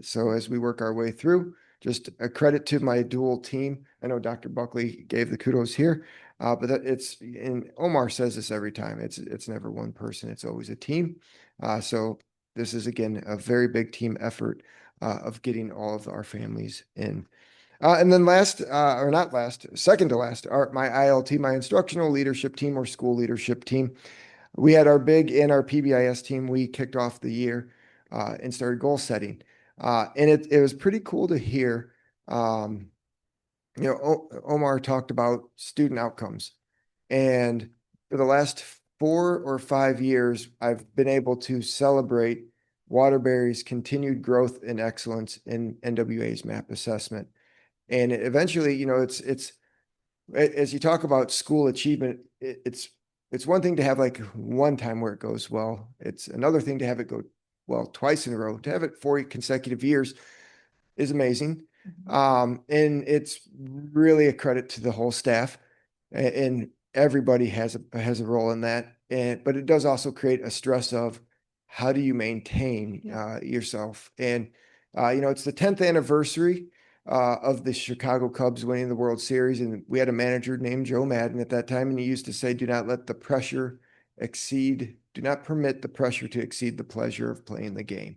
So as we work our way through, just a credit to my dual team. I know Dr. Buckley gave the kudos here, but and Omar says this every time. It's never one person. It's always a team. So this is, again, a very big team effort of getting all of our families in. And then last, or not last, second to last, my ILT, my instructional leadership team or school leadership team. We had our big in our PBIS team. We kicked off the year and started goal setting. And it was pretty cool to hear, Omar talked about student outcomes. And for the last 4 or 5 years, I've been able to celebrate Waterbury's continued growth and excellence in NWA's MAP assessment. And eventually, it's as you talk about school achievement, it's one thing to have like one time where it goes well. It's another thing to have it go well twice in a row. To have it 4 consecutive years is amazing. And it's really a credit to the whole staff, and everybody has a role in that. But it does also create a stress of how do you maintain yourself? And it's the 10th anniversary of the Chicago Cubs winning the World Series. And we had a manager named Joe Madden at that time. And he used to say, do not permit the pressure to exceed the pleasure of playing the game.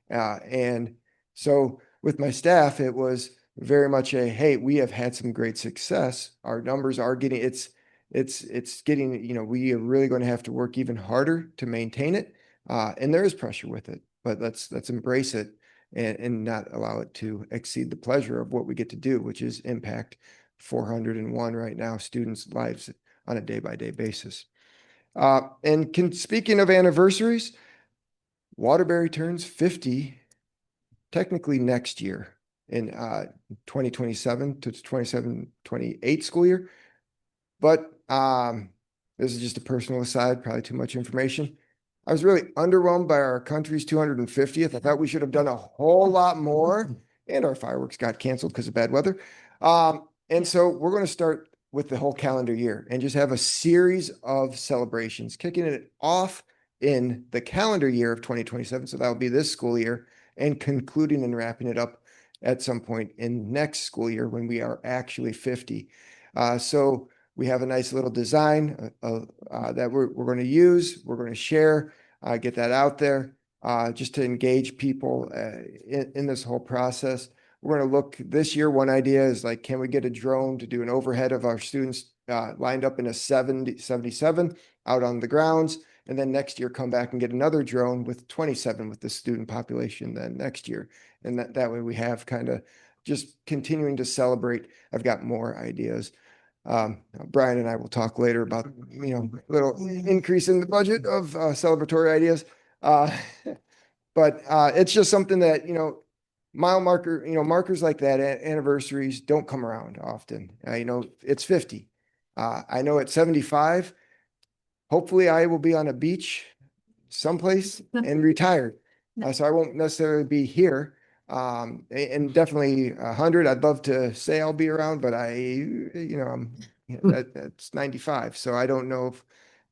And so with my staff, it was very much hey, we have had some great success. Our numbers are getting, it's getting, we are really going to have to work even harder to maintain it. And there is pressure with it, but let's embrace it. And not allow it to exceed the pleasure of what we get to do, which is impact 401 right now students' lives on a day-by-day basis. Speaking of anniversaries, Waterbury turns 50 technically next year in 2027 to 27-28 school year. But this is just a personal aside, probably too much information. I was really underwhelmed by our country's 250th. I thought we should have done a whole lot more, and our fireworks got canceled because of bad weather. And so we're going to start with the whole calendar year and just have a series of celebrations, kicking it off in the calendar year of 2027. So that'll be this school year, and concluding and wrapping it up at some point in next school year when we are actually 50. So we have a nice little design that we're going to use. We're going to share, get that out there just to engage people in this whole process. We're going to look this year. One idea is like, can we get a drone to do an overhead of our students lined up in a 77 out on the grounds? And then next year, come back and get another drone with 27 with the student population then next year. And that way we have kind of just continuing to celebrate. I've got more ideas. Brian and I will talk later about, a little increase in the budget of celebratory ideas. But it's just something that, mile marker, markers like that, anniversaries don't come around often. It's 50. I know at 75, hopefully I will be on a beach someplace and retired. So I won't necessarily be here. And definitely 100, I'd love to say I'll be around, but that's 95. So I don't know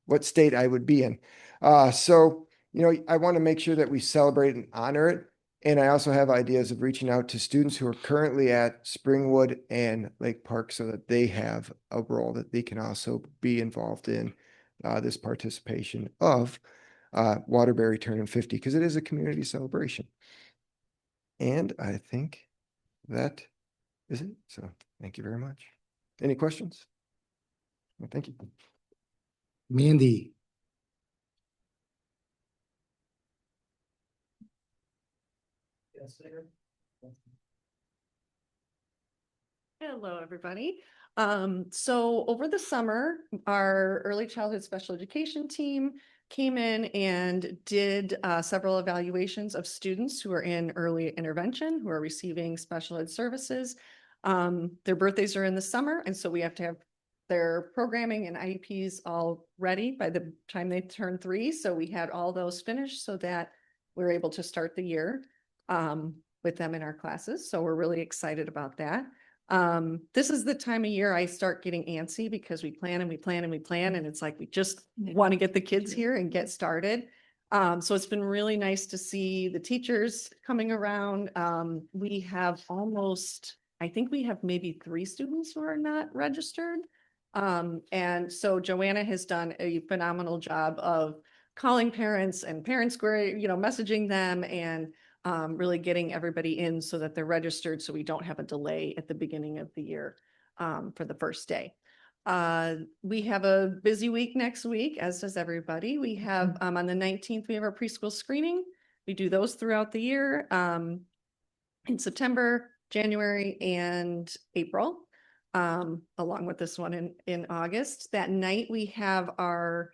what state I would be in. So I want to make sure that we celebrate and honor it. And I also have ideas of reaching out to students who are currently at Springwood and Lake Park so that they have a role that they can also be involved in this participation of Waterbury turning 50, because it is a community celebration. And I think that is it. So thank you very much. Any questions? Well, thank you. Mandy. Hello, everybody. So over the summer, our early childhood special education team came in and did several evaluations of students who are in early intervention, who are receiving special ed services. Their birthdays are in the summer, and so we have to have their programming and IEPs all ready by the time they turn 3. So we had all those finished so that we're able to start the year with them in our classes. So we're really excited about that. This is the time of year I start getting antsy because we plan and we plan and we plan, and it's like we just want to get the kids here and get started. So it's been really nice to see the teachers coming around. We have I think we have maybe 3 students who are not registered. And so Joanna has done a phenomenal job of calling parents and Parent Square, messaging them and really getting everybody in so that they're registered, so we don't have a delay at the beginning of the year for the first day. We have a busy week next week, as does everybody. We have on the 19th, we have our preschool screening. We do those throughout the year in September, January, and April, along with this one in August. That night, we have our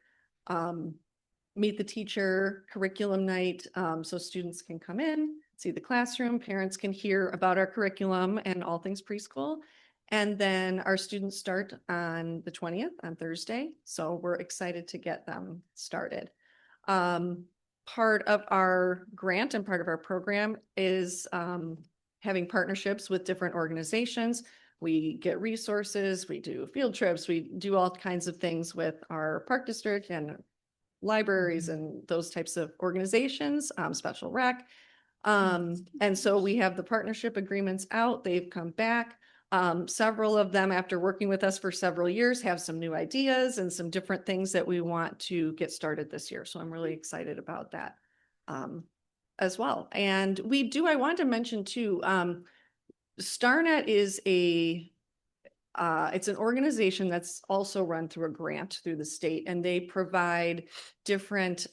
Meet the Teacher curriculum night, so students can come in, see the classroom, parents can hear about our curriculum and all things preschool. And then our students start on the 20th, on Thursday. So we're excited to get them started. Part of our grant and part of our program is having partnerships with different organizations. We get resources, we do field trips, we do all kinds of things with our park district and libraries and those types of organizations, special rec. And so we have the partnership agreements out, they've come back. Several of them, after working with us for several years, have some new ideas and some different things that we want to get started this year. So I'm really excited about that as well. And I want to mention too, StarNet is it's an organization that's also run through a grant through the state, and they provide different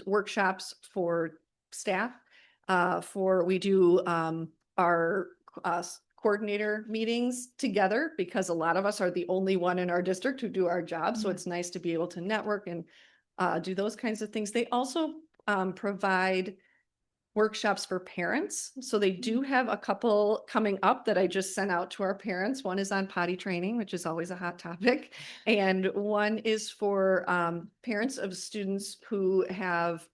workshops for staff. We do our coordinator meetings together because a lot of us are the only one in our district who do our job. So it's nice to be able to network and do those kinds of things. They also provide workshops for parents. So they do have a couple coming up that I just sent out to our parents. One is on potty training, which is always a hot topic. And one is for parents of students who have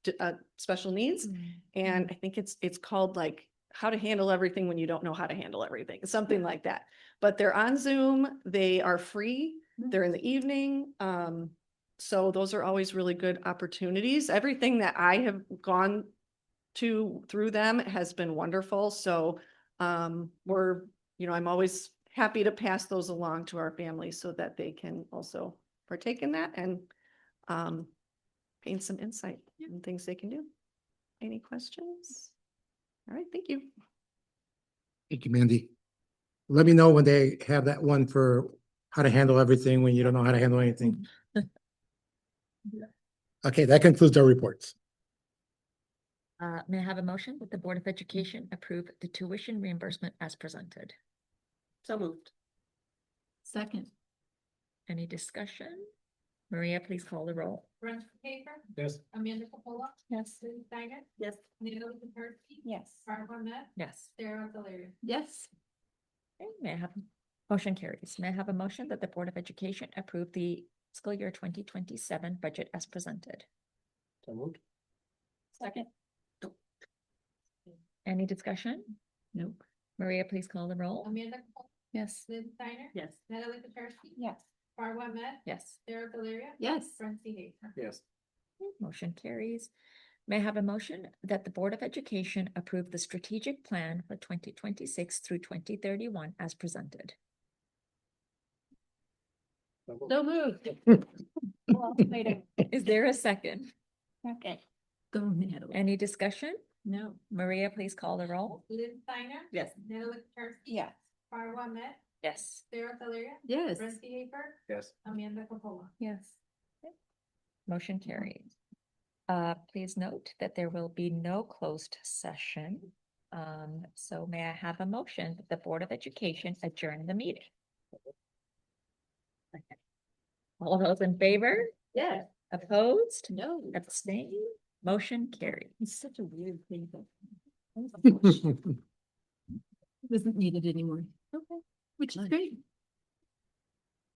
special needs. And I think it's called like how to handle everything when you don't know how to handle everything, something like that. But they're on Zoom, they are free, they're in the evening. So those are always really good opportunities. Everything that I have gone through them has been wonderful. So I'm always happy to pass those along to our families so that they can also partake in that and gain some insight and things they can do. Any questions? All right, thank you. Thank you, Mandy. Let me know when they have that one for how to handle everything when you don't know how to handle anything. Okay, that concludes our reports. May I have a motion that the Board of Education approve the tuition reimbursement as presented? So moved. Second. Any discussion? Maria, please call the roll. Brent Paper. Yes. Amanda Capola. Yes. Lynn Steiner. Yes. Natalie Petersky. Yes. Barbara Met. Yes. Sarah Valeria. Yes. Okay, may I have, motion carries. May I have a motion that the Board of Education approve the fiscal year 2027 budget as presented? So moved. Second. Any discussion? Nope. Maria, please call the roll. Amanda Capola. Yes. Lynn Steiner. Yes. Natalie Petersky. Yes. Barbara Met. Yes. Sarah Valeria. Yes. Brent Hager. Yes. Motion carries. May I have a motion that the Board of Education approve the strategic plan for 2026 through 2031 as presented? So moved. Is there a second? Okay. Go, Natalie. Any discussion? No. Maria, please call the roll. Lynn Steiner. Yes. Natalie Petersky. Yes. Barbara Met. Yes. Sarah Valeria. Yes. Brent Hager. Yes. Amanda Capola. Yes. Motion carries. Please note that there will be no closed session. So may I have a motion that the Board of Education adjourn the meeting? All those in favor? Yes. Opposed? No. Abstain? Motion carried. It's such a weird thing. Isn't needed anymore. Okay. Which is great.